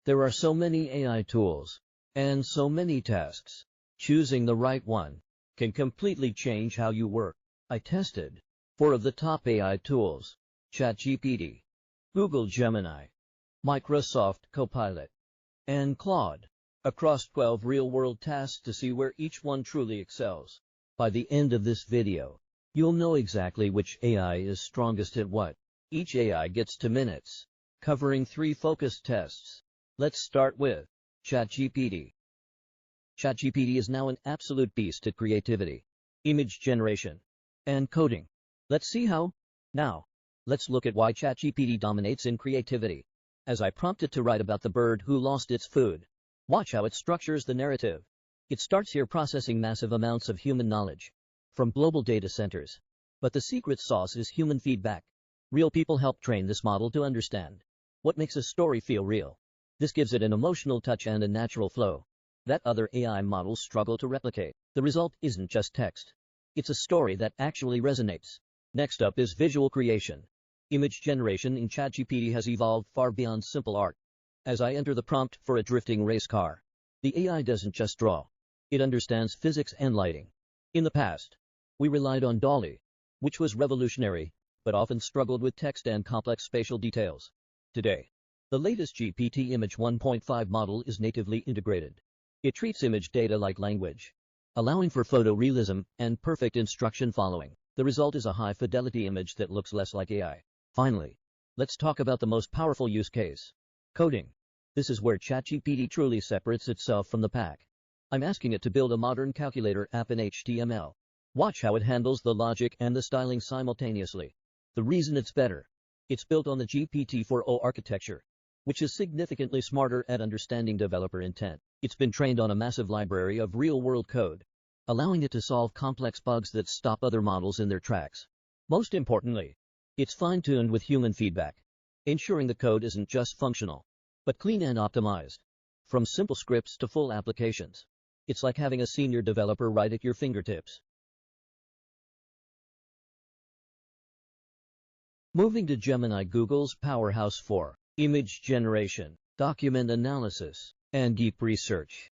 There are so many AI tools, and so many tasks. Choosing the right one can completely change how you work. I tested 4 of the top AI tools: ChatGPT, Google Gemini, Microsoft Copilot, and Claude, across 12 real-world tasks to see where each one truly excels. By the end of this video, you'll know exactly which AI is strongest at what. Each AI gets 2 minutes, covering 3 focused tests. Let's start with ChatGPT. ChatGPT is now an absolute beast at creativity, image generation, and coding. Let's see how. Now, let's look at why ChatGPT dominates in creativity. As I prompt it to write about the bird who lost its food, watch how it structures the narrative. It starts here processing massive amounts of human knowledge from global data centers. But the secret sauce is human feedback. Real people help train this model to understand what makes a story feel real. This gives it an emotional touch and a natural flow that other AI models struggle to replicate. The result isn't just text. It's a story that actually resonates. Next up is visual creation. Image generation in ChatGPT has evolved far beyond simple art. As I enter the prompt for a drifting race car, the AI doesn't just draw. It understands physics and lighting. In the past, we relied on DALL-E, which was revolutionary, but often struggled with text and complex spatial details. Today, the latest GPT Image 1.5 model is natively integrated. It treats image data like language, allowing for photorealism and perfect instruction following. The result is a high-fidelity image that looks less like AI. Finally, let's talk about the most powerful use case: coding. This is where ChatGPT truly separates itself from the pack. I'm asking it to build a modern calculator app in HTML. Watch how it handles the logic and the styling simultaneously. The reason it's better: it's built on the GPT-4o architecture, which is significantly smarter at understanding developer intent. It's been trained on a massive library of real-world code, allowing it to solve complex bugs that stop other models in their tracks. Most importantly, it's fine-tuned with human feedback, ensuring the code isn't just functional, but clean and optimized. From simple scripts to full applications, it's like having a senior developer right at your fingertips. Moving to Gemini, Google's powerhouse for image generation, document analysis, and deep research.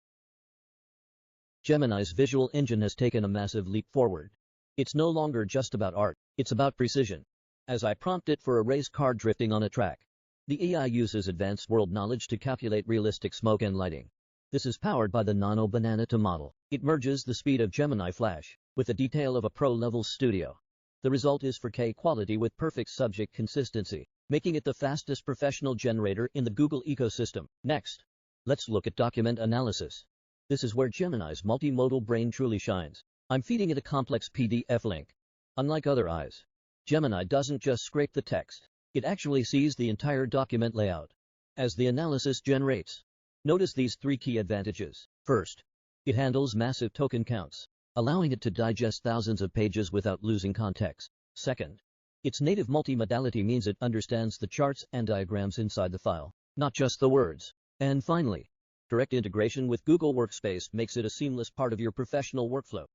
Gemini's visual engine has taken a massive leap forward. It's no longer just about art, it's about precision. As I prompt it for a race car drifting on a track, the AI uses advanced world knowledge to calculate realistic smoke and lighting. This is powered by the Nano Banana 2 model. It merges the speed of Gemini Flash with the detail of a pro-level studio. The result is 4K quality with perfect subject consistency, making it the fastest professional generator in the Google ecosystem. Next, let's look at document analysis. This is where Gemini's multimodal brain truly shines. I'm feeding it a complex PDF link. Unlike other AIs, Gemini doesn't just scrape the text. It actually sees the entire document layout as the analysis generates. Notice these 3 key advantages. First, it handles massive token counts, allowing it to digest thousands of pages without losing context. Second, its native multimodality means it understands the charts and diagrams inside the file, not just the words. And finally, direct integration with Google Workspace makes it a seamless part of your professional workflow.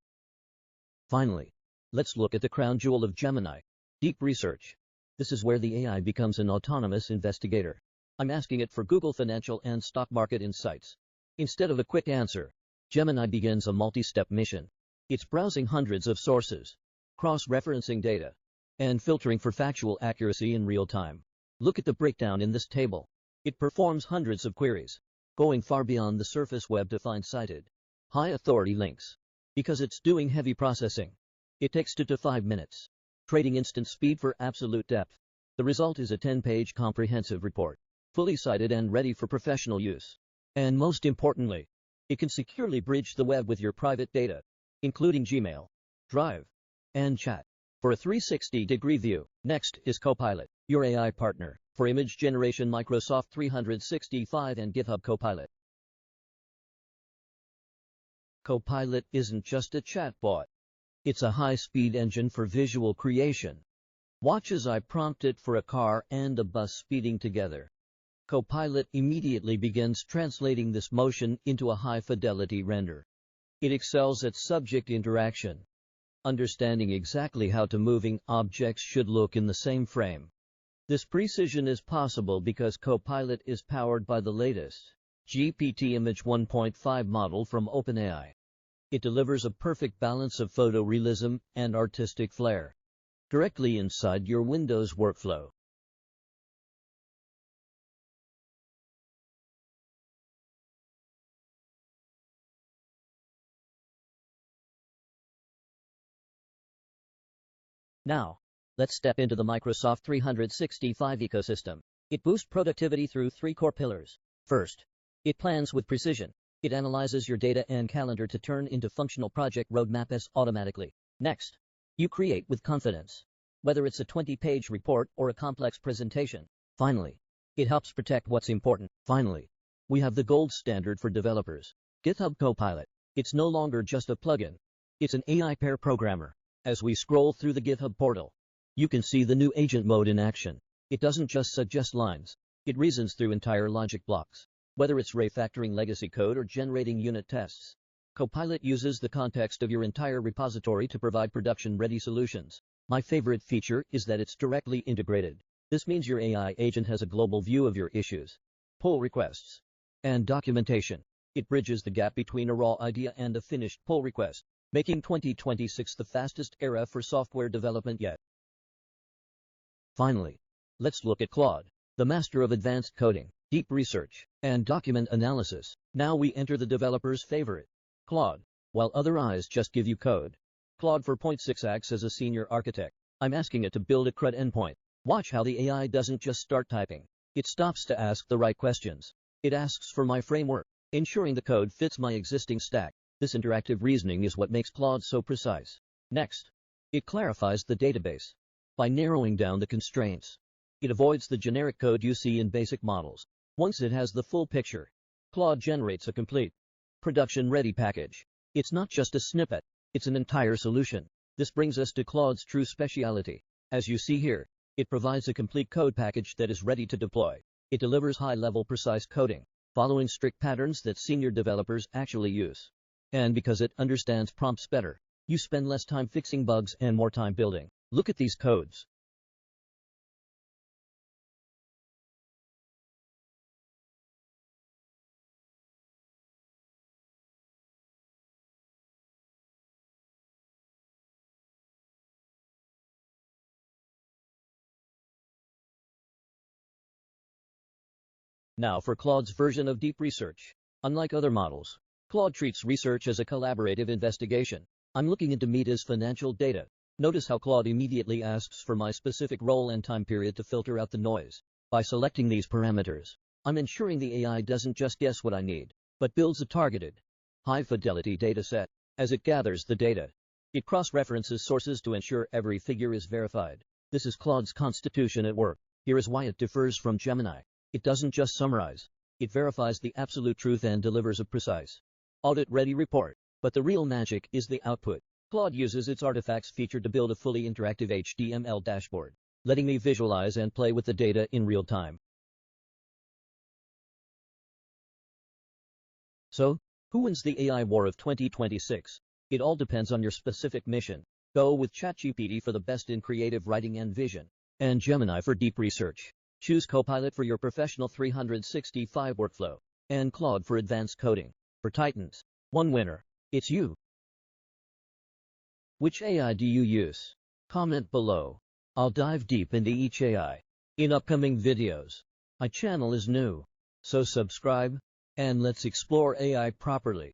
Finally, let's look at the crown jewel of Gemini: deep research. This is where the AI becomes an autonomous investigator. I'm asking it for Google financial and stock market insights. Instead of a quick answer, Gemini begins a multi-step mission. It's browsing hundreds of sources, cross-referencing data, and filtering for factual accuracy in real time. Look at the breakdown in this table. It performs hundreds of queries, going far beyond the surface web to find cited, high-authority links. Because it's doing heavy processing, it takes 2 to 5 minutes, trading instant speed for absolute depth. The result is a 10-page comprehensive report, fully cited and ready for professional use. And most importantly, it can securely bridge the web with your private data, including Gmail, Drive, and chat, for a 360-degree view. Next is Copilot, your AI partner for image generation. Microsoft 365 and GitHub Copilot. Copilot isn't just a chatbot. It's a high-speed engine for visual creation. Watch as I prompt it for a car and a bus speeding together. Copilot immediately begins translating this motion into a high-fidelity render. It excels at subject interaction, understanding exactly how two moving objects should look in the same frame. This precision is possible because Copilot is powered by the latest GPT Image 1.5 model from OpenAI. It delivers a perfect balance of photorealism and artistic flair directly inside your Windows workflow. Now, let's step into the Microsoft 365 ecosystem. It boosts productivity through 3 core pillars. First, it plans with precision. It analyzes your data and calendar to turn into functional project roadmaps automatically. Next, you create with confidence, whether it's a 20-page report or a complex presentation. Finally, it helps protect what's important. Finally, we have the gold standard for developers, GitHub Copilot. It's no longer just a plugin. It's an AI pair programmer. As we scroll through the GitHub portal, you can see the new agent mode in action. It doesn't just suggest lines. It reasons through entire logic blocks. Whether it's refactoring legacy code or generating unit tests, Copilot uses the context of your entire repository to provide production-ready solutions. My favorite feature is that it's directly integrated. This means your AI agent has a global view of your issues, pull requests, and documentation. It bridges the gap between a raw idea and a finished pull request, making 2026 the fastest era for software development yet. Finally, let's look at Claude, the master of advanced coding, deep research, and document analysis. Now we enter the developer's favorite, Claude. While other eyes just give you code, Claude 4.6 acts as a senior architect. I'm asking it to build a CRUD endpoint. Watch how the AI doesn't just start typing. It stops to ask the right questions. It asks for my framework, ensuring the code fits my existing stack. This interactive reasoning is what makes Claude so precise. Next, it clarifies the database by narrowing down the constraints. It avoids the generic code you see in basic models. Once it has the full picture, Claude generates a complete, production-ready package. It's not just a snippet, it's an entire solution. This brings us to Claude's true speciality. As you see here, it provides a complete code package that is ready to deploy. It delivers high-level precise coding, following strict patterns that senior developers actually use. And because it understands prompts better, you spend less time fixing bugs and more time building. Look at these codes. Now for Claude's version of deep research. Unlike other models, Claude treats research as a collaborative investigation. I'm looking into Meta's financial data. Notice how Claude immediately asks for my specific role and time period to filter out the noise. By selecting these parameters, I'm ensuring the AI doesn't just guess what I need, but builds a targeted, high-fidelity dataset. As it gathers the data, it cross-references sources to ensure every figure is verified. This is Claude's constitution at work. Here is why it differs from Gemini. It doesn't just summarize, it verifies the absolute truth and delivers a precise, audit-ready report. But the real magic is the output. Claude uses its artifacts feature to build a fully interactive HTML dashboard, letting me visualize and play with the data in real time. So, who wins the AI war of 2026? It all depends on your specific mission. Go with ChatGPT for the best in creative writing and vision, and Gemini for deep research. Choose Copilot for your professional 365 workflow, and Claude for advanced coding. For Titans, one winner. It's you. Which AI do you use? Comment below. I'll dive deep into each AI in upcoming videos. My channel is new, so subscribe, and let's explore AI properly.